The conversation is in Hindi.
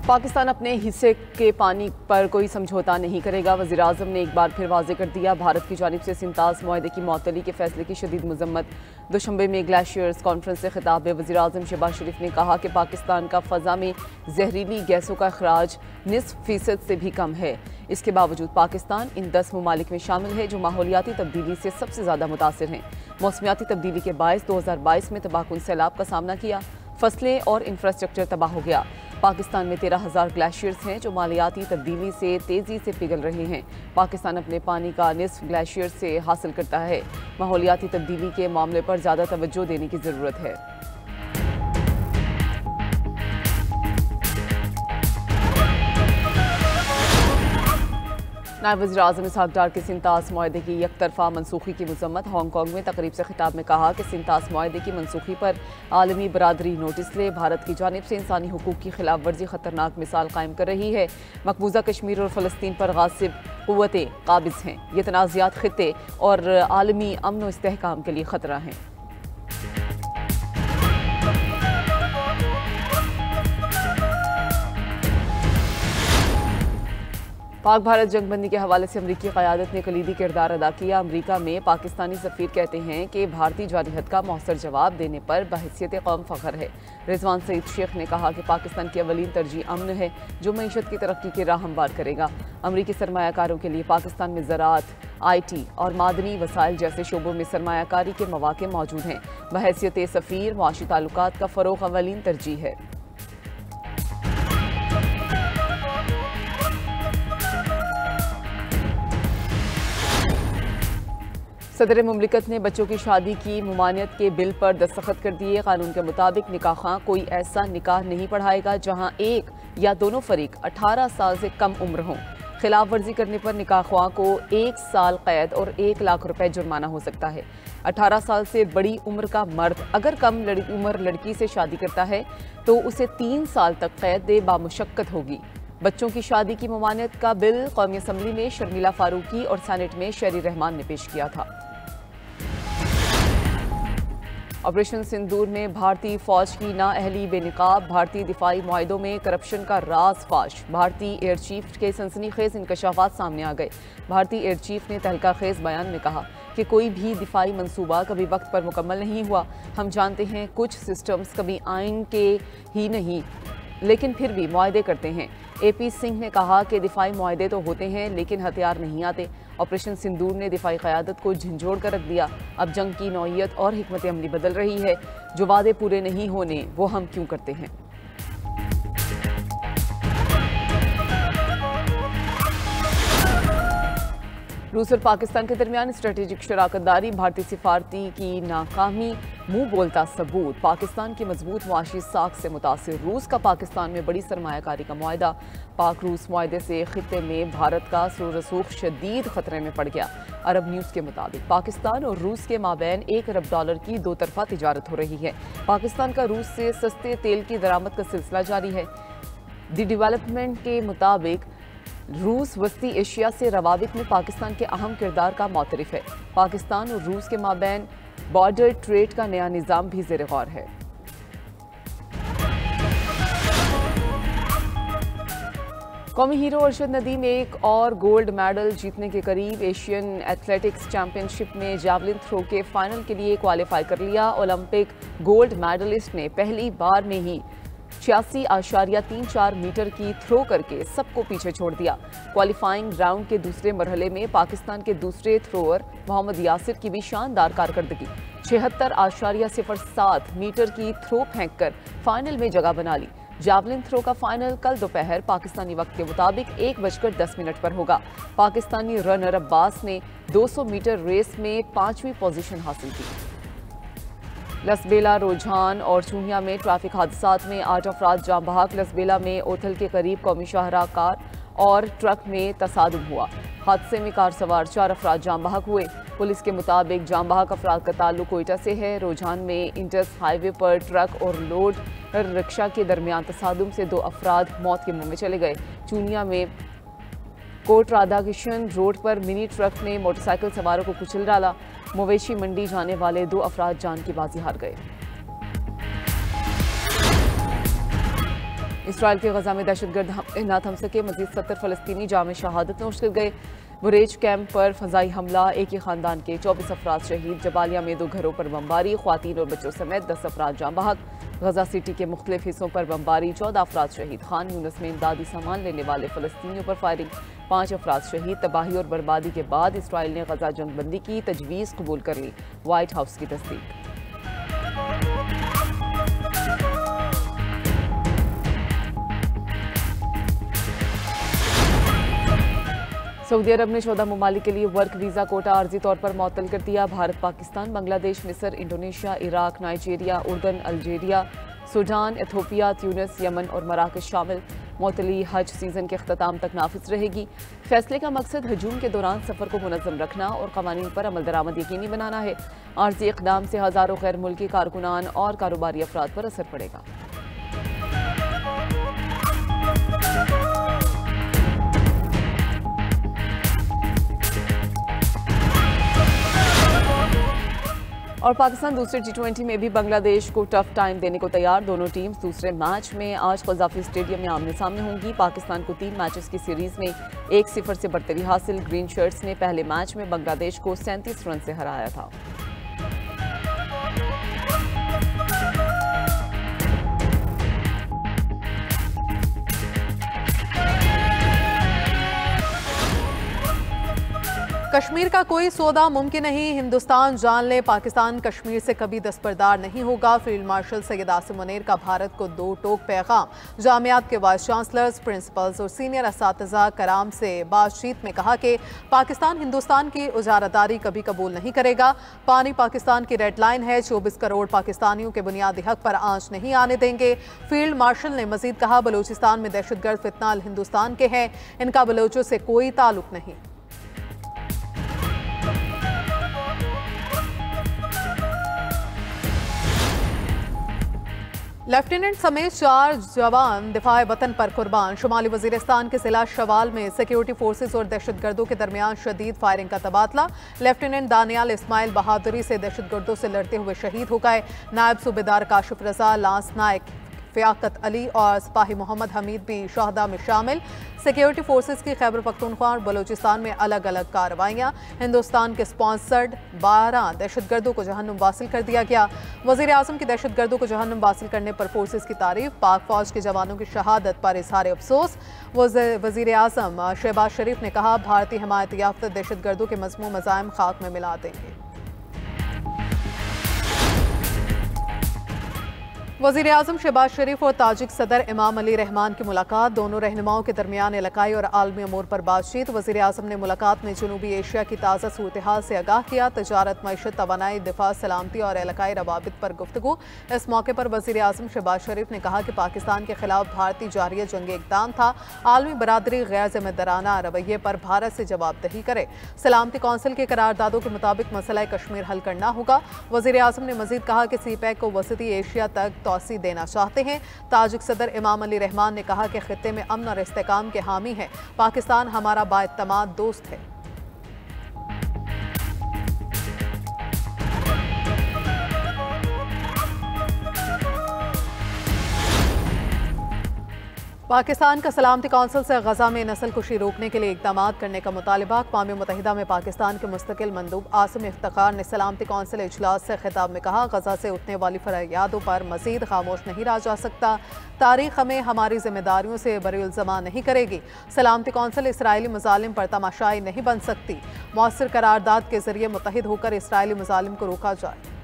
पाकिस्तान अपने हिस्से के पानी पर कोई समझौता नहीं करेगा। वज़ीर-ए-आज़म ने एक बार फिर वाज़े कर दिया। भारत की जानिब से सिंतास मुआहदे की मअतली के फैसले की शदीद मजम्मत। दुशंबे में ग्लेशियर्स कॉन्फ्रेंस से खिताब में वज़ीर-ए-आज़म शहबाज शरीफ ने कहा कि पाकिस्तान का फ़ज़ा में जहरीली गैसों का अखराज 0.5% से भी कम है। इसके बावजूद पाकिस्तान इन 10 ममालिक में शामिल है जो माहौलियाती तब्दीली से सबसे ज़्यादा मुतासिर हैं। मौसमियाती तब्दीली के बायस 2022 में तबाहकुन सैलाब का सामना किया, फसलें और इंफ्रास्ट्रक्चर तबाह हो गया। पाकिस्तान में 13,000 ग्लेशियर्स हैं जो मालियाती तब्दीली से तेज़ी से पिघल रहे हैं। पाकिस्तान अपने पानी का निस्फ ग्लेशियर से हासिल करता है। माहौलियाती तब्दीली के मामले पर ज़्यादा तवज्जो देने की ज़रूरत है। नायब वज़ीर-ए-आज़म इसहाक़ डार के सिंतास मुआहदे की यकतरफा मनसूखी की मजम्मत। हांगकॉन्ग में तकरीब से खिताब में कहा कि सिंतास मुआहदे की मनसूखी पर आलमी बरादरी नोटिस ले। भारत की जानिब से इंसानी हुकूक की खिलाफ वर्जी खतरनाक मिसाल कायम कर रही है। मकबूजा कश्मीर और फ़लस्तीन पर गासिब क़ुव्वतें काबिज़ हैं। ये तनाज़ात ख़ित्ते और आलमी अमन व इस्तेहकाम के लिए ख़तरा हैं। पाक भारत जंगबंदी के हवाले से अमरीकी क़यादत ने कलीदी किरदार अदा किया। अमरीका में पाकिस्तानी सफ़ीर कहते हैं कि भारतीय जारहत का मौसर जवाब देने पर बहैसियत कौम फ़ख्र है। रिजवान सईद शेख ने कहा कि पाकिस्तान की अवलीन तरजीह अमन है जो मईशत की तरक्की की राह हमवार करेगा। अमरीकी सरमायाकारों के लिए पाकिस्तान में ज़राअत, IT और मादनी वसाइल जैसे शोबों में सरमायाकारी के मौक़े मौजूद हैं। बहैसियत सफ़ीर मुआशी ताल्लुकात का फ़रोग़ अवलीन तरजीह है। सदर मुमलिकत ने बच्चों की शादी की ममानियत के बिल पर दस्तखत कर दिए। कानून के मुताबिक निकाह खां कोई ऐसा निकाह नहीं पढ़ाएगा जहां एक या दोनों फरीक 18 साल से कम उम्र हों। खिलाफ वर्जी करने पर निकाह ख्वां को 1 साल कैद और 1 लाख रुपए जुर्माना हो सकता है। 18 साल से बड़ी उम्र का मर्द अगर कम उम्र लड़की से शादी करता है तो उसे 3 साल तक कैद बामुशक्कत होगी। बच्चों की शादी की ममानियत का बिल कौमी असम्बली में शर्मिला फारूकी और सेनेट में शेरी रहमान ने पेश किया था। ऑपरेशन सिंदूर में भारतीय फौज की नाअहली बेनिकाब। भारतीय दिफाई मुआहिदों में करप्शन का राज फाश। भारतीय एयर चीफ के सनसनीखेज इंकशाफात सामने आ गए। भारतीय एयर चीफ ने तहलकाखेज बयान में कहा कि कोई भी दिफाई मंसूबा कभी वक्त पर मुकम्मल नहीं हुआ। हम जानते हैं कुछ सिस्टम्स कभी आइन के ही नहीं लेकिन फिर भी मुआहदे करते हैं। AP सिंह ने कहा कि दिफाई मुआहदे तो होते हैं लेकिन हथियार नहीं आते। ऑपरेशन सिंदूर ने दिफाई क़यादत को झंझोड़ कर रख दिया। अब जंग की नौइयत और हिकमत अमली बदल रही है। जो वादे पूरे नहीं होने वो हम क्यों करते हैं। रूस और पाकिस्तान के दरमियान स्ट्रेटेजिक शराकतदारी। भारतीय सिफारती की नाकामी मुंह बोलता सबूत। पाकिस्तान की मजबूत मुआशी साख से मुतासिर। रूस का पाकिस्तान में बड़ी सरमायाकारी का मुआहदा। पाक रूस मुआहदे से खित्ते में भारत का रसूख शदीद खतरे में पड़ गया। अरब न्यूज़ के मुताबिक पाकिस्तान और रूस के माबैन $1 अरब की दो तरफा तिजारत हो रही है। पाकिस्तान का रूस से सस्ते तेल की दरामद का सिलसिला जारी है। द डेवलपमेंट के मुताबिक रूस वस्ती एशिया से रवाबित में पाकिस्तान के अहम किरदार का मोतरिफ है। पाकिस्तान और रूस के माबैन बॉर्डर ट्रेड का नया निज़ाम भी ज़ेर गौर है। कौमी हीरो अरशद नदीम एक और गोल्ड मेडल जीतने के करीब। एशियन एथलेटिक्स चैंपियनशिप में जैवलिन थ्रो के फाइनल के लिए क्वालिफाई कर लिया। ओलंपिक गोल्ड मेडलिस्ट ने पहली बार में ही 86.34 मीटर की थ्रो करके सबको पीछे छोड़ दिया। क्वालिफाइंग राउंड के दूसरे मरहले में पाकिस्तान के दूसरे थ्रोअर मोहम्मद यासिर की भी शानदार कारकर्दगी। 76.07 मीटर की थ्रो फेंककर फाइनल में जगह बना ली। जैवलिन थ्रो का फाइनल कल दोपहर पाकिस्तानी वक्त के मुताबिक 1:10 पर होगा। पाकिस्तानी रनर अब्बास ने 200 मीटर रेस में 5वीं पोजीशन हासिल की। लसबेला, रोजान और चूनिया में ट्रैफिक हादसात में 8 अफराद जाँ बहक। लसबेला में ओथल के करीब कौमी शाहराह कार और ट्रक में तसादुम हुआ। हादसे में कार सवार 4 अफराद जाँ बहक हुए। पुलिस के मुताबिक जाँ बहक अफराद का ताल्लुक कोयटा से है। रोजान में इंटस हाईवे पर ट्रक और लोड रिक्शा के दरमियान तसादुम से 2 अफराद मौत के मुंह में चले गए। चूनिया में कोट राधाकिशन रोड पर मिनी ट्रक ने मोटरसाइकिल सवारों को कुचल डाला। मवेशी मंडी जाने वाले 2 अफराद जान की बाजी हार गए। इसराइल के गजा में दहशतगर्द हमले न थम सके, मजीद 70 फलस्तीनी जाम शहादत में मुश्किल गए। बुरेज कैंप पर फजाई हमला, एक ही खानदान के 24 अफराद शहीद। जबालिया में 2 घरों पर बमबारी, ख्वातीन और बच्चों समेत 10 अफराद जाँ बहक। गजा सिटी के मुख्तलिफ हिस्सों पर बमबारी, 14 अफराद शहीद। खान यूनिस में इमदादी सामान लेने वाले फलस्तीनियों पर फायरिंग, 5 अफराद शहीद। तबाही और बर्बादी के बाद इसराइल ने गजा जंगबंदी की तजवीज़ कबूल कर ली, व्हाइट हाउस की तस्दीक। सऊदी अरब ने 14 ममालिक के लिए वर्क वीज़ा कोटा आर्जी तौर पर मुअत्तल कर दिया। भारत, पाकिस्तान, बांग्लादेश, मिस्र, इंडोनेशिया, इराक, नाइजीरिया, उर्दन, Algeria, Sudan, Ethiopia, Tunis, Yemen और मराकश शामिल। मुअत्तली हज सीज़न के अख्ताम तक नाफिज रहेगी। फैसले का मकसद हजूम के दौरान सफ़र को मुनज़्ज़म रखना और क़वानीन पर अमल दरामद यकीनी बनाना है। आर्जी इक़दाम से हज़ारों गैर मुल्की कारकुनान और कारोबारी अफराद पर असर पड़ेगा। और पाकिस्तान दूसरे T20 में भी बांग्लादेश को टफ टाइम देने को तैयार। दोनों टीम्स दूसरे मैच में आज क़ज़ाफ़ी स्टेडियम में आमने सामने होंगी। पाकिस्तान को 3 मैचेस की सीरीज़ में 1-0 से बढ़तरी हासिल। ग्रीन शर्ट्स ने पहले मैच में बांग्लादेश को 37 रन से हराया था। कश्मीर का कोई सौदा मुमकिन नहीं, हिंदुस्तान जान ले पाकिस्तान कश्मीर से कभी दस्तबरदार नहीं होगा। फील्ड मार्शल सैयद आसिम मुनीर का भारत को 2 टोक पैगाम। जामियात के वाइस चांसलर्स, प्रिंसिपल्स और सीनियर असातिज़ा कराम से बातचीत में कहा कि पाकिस्तान हिंदुस्तान की उजारादारी कभी कबूल नहीं करेगा। पानी पाकिस्तान की रेड लाइन है, 24 करोड़ पाकिस्तानियों के बुनियादी हक पर आंच नहीं आने देंगे। फील्ड मार्शल ने मजीद कहा, बलूचिस्तान में दहशतगर्द फितनाल हिंदुस्तान के हैं, इनका बलोचों से कोई ताल्लुक नहीं। लेफ्टिनेंट समेत 4 जवान दिफाए वतन पर कुर्बान। शुमाली वजीरिस्तान के जिला शवाल में सिक्योरिटी फोर्सेज और दहशतगर्दों के दरमियान शदीद फायरिंग का तबादला। लेफ्टिनेंट दानियाल इस्माइल बहादुरी से दहशतगर्दों से लड़ते हुए शहीद हो गए। नायब सूबेदार काशिफ रजा, लांस नायक फ़ियाकत अली और सिपाही मोहम्मद हमीद भी शहदा में शामिल। सिक्योरिटी फोर्सेज की खैबर पख्तूनख्वा और बलूचिस्तान में अलग अलग कार्रवाइयाँ। हिंदुस्तान के स्पॉन्सर्ड 12 दहशतगर्दों को जहन्नुम वासिल कर दिया गया। वज़ीर आज़म की दहशतगर्दों को जहन्नुम वासिल करने पर फोर्सेज की तारीफ। पाक फौज के जवानों की शहादत पर इजहार अफसोस। वज़ीर आज़म शहबाज शरीफ ने कहा, भारतीय हिमायत याफ्ता दहशतगर्दों के मज़मू मज़ाइम खाक में मिला देंगे। वज़ीर आज़म शहबाज शरीफ और ताजिक सदर इमाम अली रहमान की मुलाकात। दोनों रहनुमाओं के दरमियान इलाकाई और आलमी अमूर पर बातचीत। वज़ीर आज़म ने मुलाकात में जनूबी एशिया की ताज़ा सूरत हाल से आगाह किया। तजारत, मईशत, तवानाई, दिफा, सलामती और इलाकाई रवाबित पर गुफ्तगू। इस मौके पर वज़ीर आज़म शहबाज शरीफ ने कहा कि पाकिस्तान के खिलाफ भारतीय जारिया जंग इक़दाम था। आलमी बरादरी गैर जिम्मेदाराना रवैये पर भारत से जवाबदेही करे। सलामती कौंसिल के करारदादों के मुताबिक मसला कश्मीर हल करना होगा। वज़ीर आज़म ने मजीद कहा कि CPEC को वसती एशिया तक तौसी देना चाहते हैं। ताजिक सदर इमाम अली रहमान ने कहा कि खित्ते में अमन और इस्तेकाम के हामी है। पाकिस्तान हमारा बाएतमाद दोस्त है। पाकिस्तान का सलामती कौंसिल से गजा में नस्लकुशी रोकने के लिए इक़दाम करने का मुतालबा। अक़वाम मुत्तहिदा में पाकिस्तान के मुस्तकिल मंदूब आसिम इफ्तिखार ने सलामती कौंसिल इजलास से खिताब में कहा, गजा से उठने वाली फरियादों पर मज़ीद खामोश नहीं रहा जा सकता। तारीख़ हमें हमारी जिम्मेदारियों से बरी-उल-ज़मा नहीं करेगी। सलामती कौंसिल इसराइली मज़ालिम पर तमाशाई नहीं बन सकती। मौसर करारदाद के ज़रिए मुत्तहिद होकर इसराइली मज़ालिम को रोका जाए।